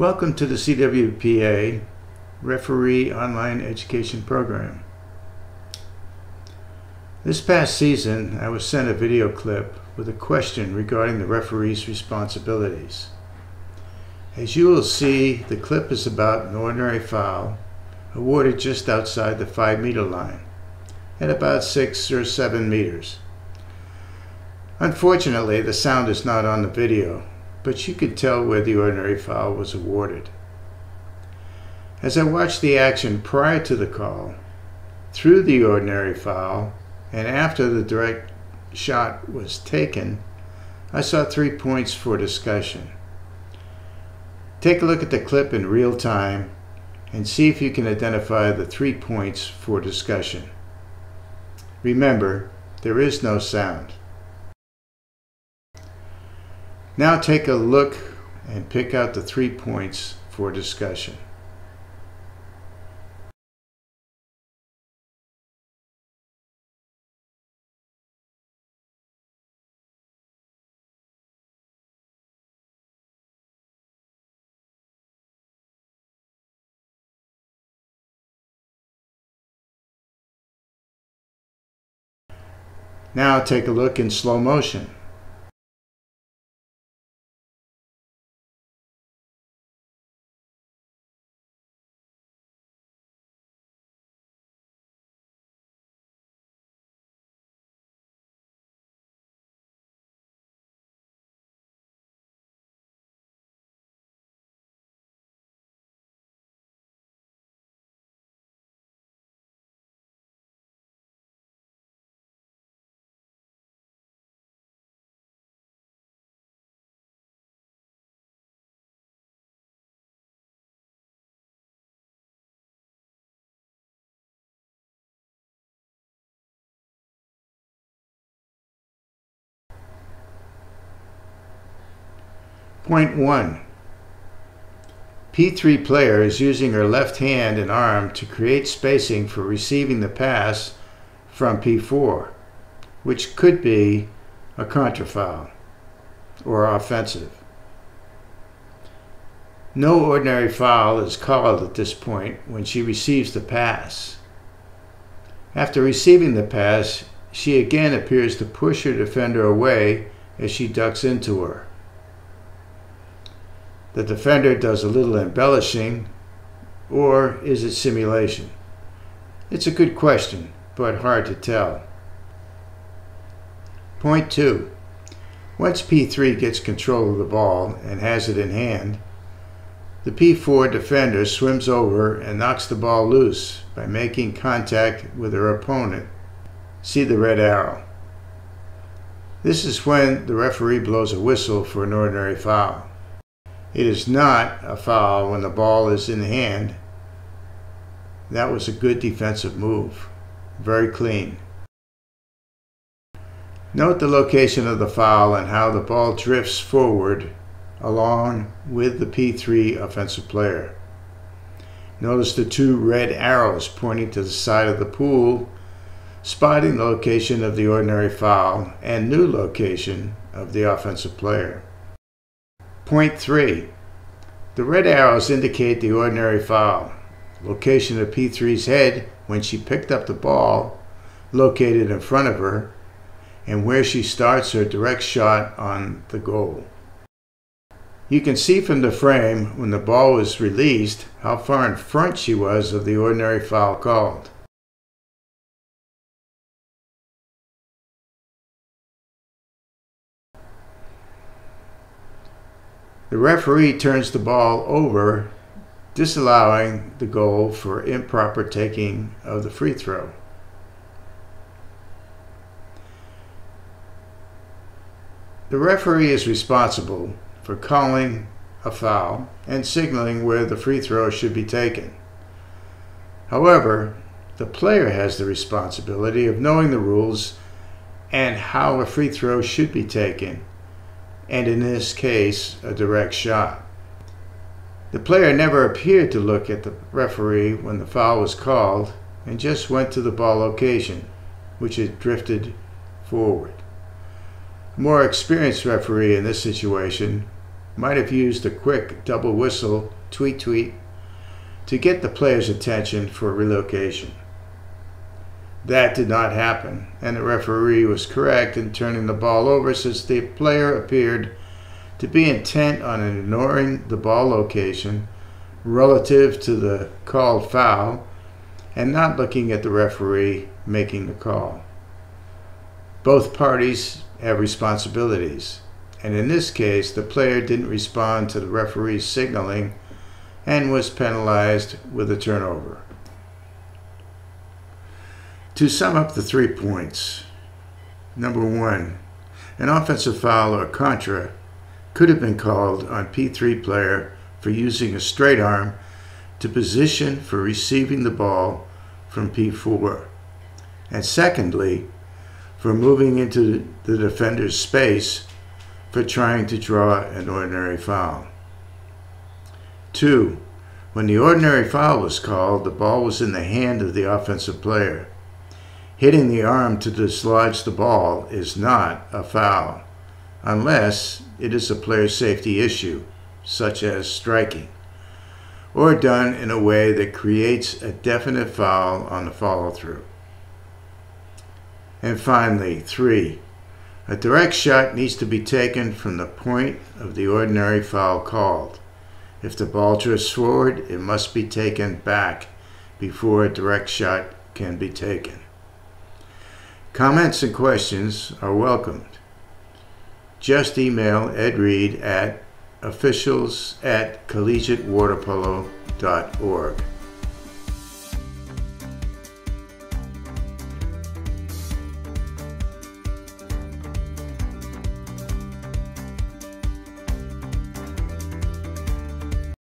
Welcome to the CWPA Referee Online Education Program. This past season, I was sent a video clip with a question regarding the referee's responsibilities. As you will see, the clip is about an ordinary foul awarded just outside the 5-meter line at about 6 or 7 meters. Unfortunately, the sound is not on the video, but you could tell where the ordinary foul was awarded. As I watched the action prior to the call, through the ordinary foul, and after the direct shot was taken, I saw 3 points for discussion. Take a look at the clip in real time and see if you can identify the 3 points for discussion. Remember, there is no sound. Now take a look and pick out the 3 points for discussion. Now take a look in slow motion. Point 1. P3 player is using her left hand and arm to create spacing for receiving the pass from P4, which could be a contrafoul or offensive. No ordinary foul is called at this point when she receives the pass. After receiving the pass, she again appears to push her defender away as she ducks into her. The defender does a little embellishing, or is it simulation? It's a good question, but hard to tell. Point 2. Once P3 gets control of the ball and has it in hand, the P4 defender swims over and knocks the ball loose by making contact with her opponent. See the red arrow. This is when the referee blows a whistle for an ordinary foul. It is not a foul when the ball is in hand. That was a good defensive move. Very clean. Note the location of the foul and how the ball drifts forward along with the P3 offensive player. Notice the 2 red arrows pointing to the side of the pool, spotting the location of the ordinary foul and new location of the offensive player. Point 3. The red arrows indicate the ordinary foul. Location of P3's head when she picked up the ball, located in front of her, and where she starts her direct shot on the goal. You can see from the frame when the ball was released how far in front she was of the ordinary foul called. The referee turns the ball over, disallowing the goal for improper taking of the free throw. The referee is responsible for calling a foul and signaling where the free throw should be taken. However, the player has the responsibility of knowing the rules and how a free throw should be taken, and in this case, a direct shot. The player never appeared to look at the referee when the foul was called and just went to the ball location, which had drifted forward. A more experienced referee in this situation might have used a quick double whistle, tweet tweet, to get the player's attention for relocation. That did not happen, and the referee was correct in turning the ball over since the player appeared to be intent on ignoring the ball location relative to the called foul and not looking at the referee making the call. Both parties have responsibilities, and in this case, the player didn't respond to the referee's signaling and was penalized with a turnover. To sum up the 3 points, number 1, an offensive foul or contra could have been called on P3 player for using a straight arm to position for receiving the ball from P4. And secondly, for moving into the defender's space for trying to draw an ordinary foul. 2, when the ordinary foul was called, the ball was in the hand of the offensive player. Hitting the arm to dislodge the ball is not a foul, unless it is a player safety issue, such as striking, or done in a way that creates a definite foul on the follow-through. And finally, 3, a direct shot needs to be taken from the point of the ordinary foul called. If the ball drifts forward, it must be taken back before a direct shot can be taken. Comments and questions are welcomed. Just email Ed Reed at officials@collegiatewaterpolo.org.